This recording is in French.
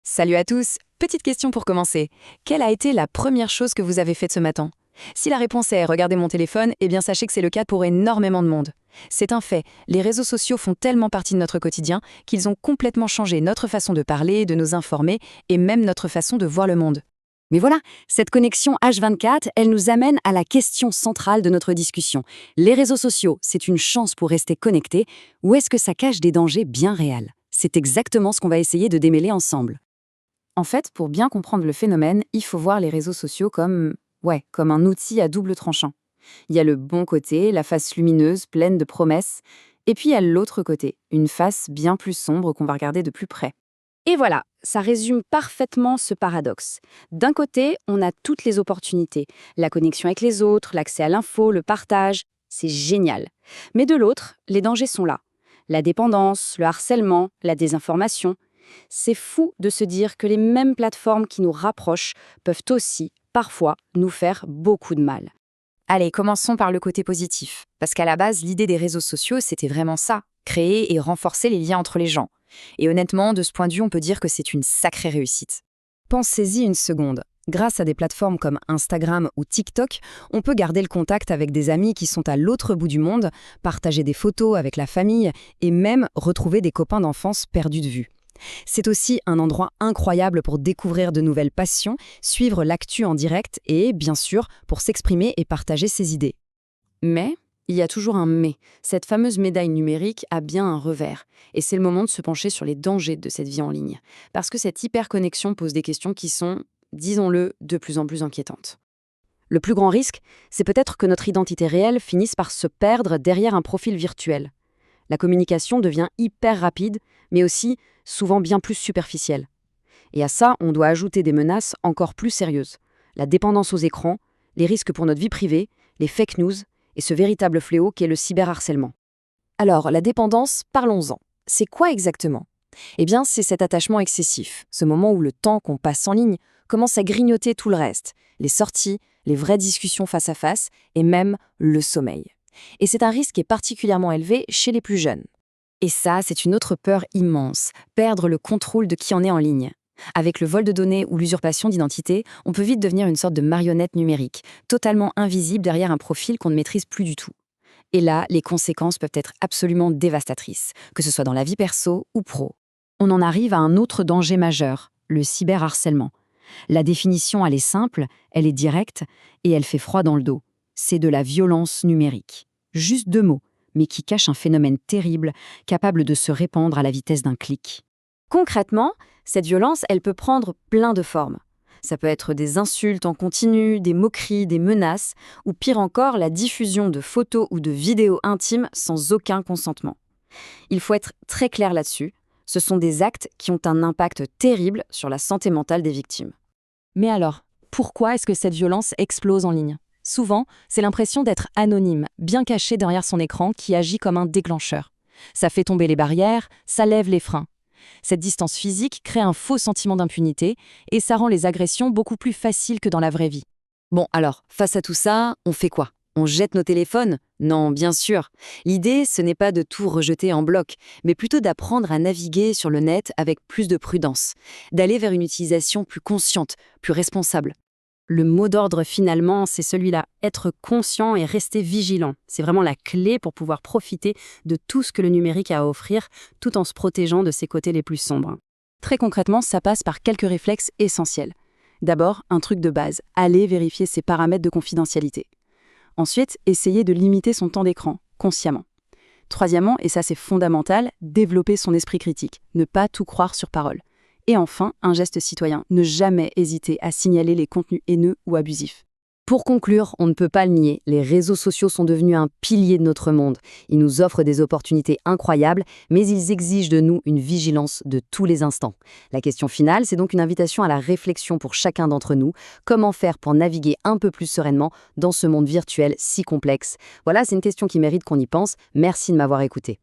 Salut à tous. Petite question pour commencer. Quelle a été la première chose que vous avez faite ce matin? Si la réponse est «regarder mon téléphone», eh bien sachez que c'est le cas pour énormément de monde. C'est un fait, les réseaux sociaux font tellement partie de notre quotidien qu'ils ont complètement changé notre façon de parler, de nous informer et même notre façon de voir le monde. Mais voilà, cette connexion H24, elle nous amène à la question centrale de notre discussion. Les réseaux sociaux, c'est une chance pour rester connectés ou est-ce que ça cache des dangers bien réels? C'est exactement ce qu'on va essayer de démêler ensemble. En fait, pour bien comprendre le phénomène, il faut voir les réseaux sociaux comme un outil à double tranchant. Il y a le bon côté, la face lumineuse, pleine de promesses, et puis il y a l'autre côté, une face bien plus sombre qu'on va regarder de plus près. Et voilà, ça résume parfaitement ce paradoxe. D'un côté, on a toutes les opportunités, la connexion avec les autres, l'accès à l'info, le partage, c'est génial. Mais de l'autre, les dangers sont là. La dépendance, le harcèlement, la désinformation. C'est fou de se dire que les mêmes plateformes qui nous rapprochent peuvent aussi, parfois, nous faire beaucoup de mal. Allez, commençons par le côté positif. Parce qu'à la base, l'idée des réseaux sociaux, c'était vraiment ça, créer et renforcer les liens entre les gens. Et honnêtement, de ce point de vue, on peut dire que c'est une sacrée réussite. Pensez-y une seconde. Grâce à des plateformes comme Instagram ou TikTok, on peut garder le contact avec des amis qui sont à l'autre bout du monde, partager des photos avec la famille et même retrouver des copains d'enfance perdus de vue. C'est aussi un endroit incroyable pour découvrir de nouvelles passions, suivre l'actu en direct et, bien sûr, pour s'exprimer et partager ses idées. Mais il y a toujours un mais. Cette fameuse médaille numérique a bien un revers. Et c'est le moment de se pencher sur les dangers de cette vie en ligne. Parce que cette hyperconnexion pose des questions qui sont, disons-le, de plus en plus inquiétantes. Le plus grand risque, c'est peut-être que notre identité réelle finisse par se perdre derrière un profil virtuel. La communication devient hyper rapide, mais aussi souvent bien plus superficielle. Et à ça, on doit ajouter des menaces encore plus sérieuses. La dépendance aux écrans, les risques pour notre vie privée, les fake news et ce véritable fléau qu'est le cyberharcèlement. Alors, la dépendance, parlons-en. C'est quoi exactement? Eh bien, c'est cet attachement excessif, ce moment où le temps qu'on passe en ligne commence à grignoter tout le reste, les sorties, les vraies discussions face à face et même le sommeil. Et c'est un risque qui est particulièrement élevé chez les plus jeunes. Et ça, c'est une autre peur immense, perdre le contrôle de qui on est en ligne. Avec le vol de données ou l'usurpation d'identité, on peut vite devenir une sorte de marionnette numérique, totalement invisible derrière un profil qu'on ne maîtrise plus du tout. Et là, les conséquences peuvent être absolument dévastatrices, que ce soit dans la vie perso ou pro. On en arrive à un autre danger majeur, le cyberharcèlement. La définition, elle est simple, elle est directe et elle fait froid dans le dos. C'est de la violence numérique. Juste deux mots, mais qui cachent un phénomène terrible, capable de se répandre à la vitesse d'un clic. Concrètement, cette violence, elle peut prendre plein de formes. Ça peut être des insultes en continu, des moqueries, des menaces, ou pire encore, la diffusion de photos ou de vidéos intimes sans aucun consentement. Il faut être très clair là-dessus, ce sont des actes qui ont un impact terrible sur la santé mentale des victimes. Mais alors, pourquoi est-ce que cette violence explose en ligne? Souvent, c'est l'impression d'être anonyme, bien caché derrière son écran qui agit comme un déclencheur. Ça fait tomber les barrières, ça lève les freins. Cette distance physique crée un faux sentiment d'impunité et ça rend les agressions beaucoup plus faciles que dans la vraie vie. Bon, alors, face à tout ça, on fait quoi? On jette nos téléphones? Non, bien sûr. L'idée, ce n'est pas de tout rejeter en bloc, mais plutôt d'apprendre à naviguer sur le net avec plus de prudence, d'aller vers une utilisation plus consciente, plus responsable. Le mot d'ordre finalement, c'est celui-là, être conscient et rester vigilant. C'est vraiment la clé pour pouvoir profiter de tout ce que le numérique a à offrir, tout en se protégeant de ses côtés les plus sombres. Très concrètement, ça passe par quelques réflexes essentiels. D'abord, un truc de base, aller vérifier ses paramètres de confidentialité. Ensuite, essayer de limiter son temps d'écran, consciemment. Troisièmement, et ça c'est fondamental, développer son esprit critique, ne pas tout croire sur parole. Et enfin, un geste citoyen, ne jamais hésiter à signaler les contenus haineux ou abusifs. Pour conclure, on ne peut pas le nier, les réseaux sociaux sont devenus un pilier de notre monde. Ils nous offrent des opportunités incroyables, mais ils exigent de nous une vigilance de tous les instants. La question finale, c'est donc une invitation à la réflexion pour chacun d'entre nous. Comment faire pour naviguer un peu plus sereinement dans ce monde virtuel si complexe? Voilà, c'est une question qui mérite qu'on y pense. Merci de m'avoir écouté.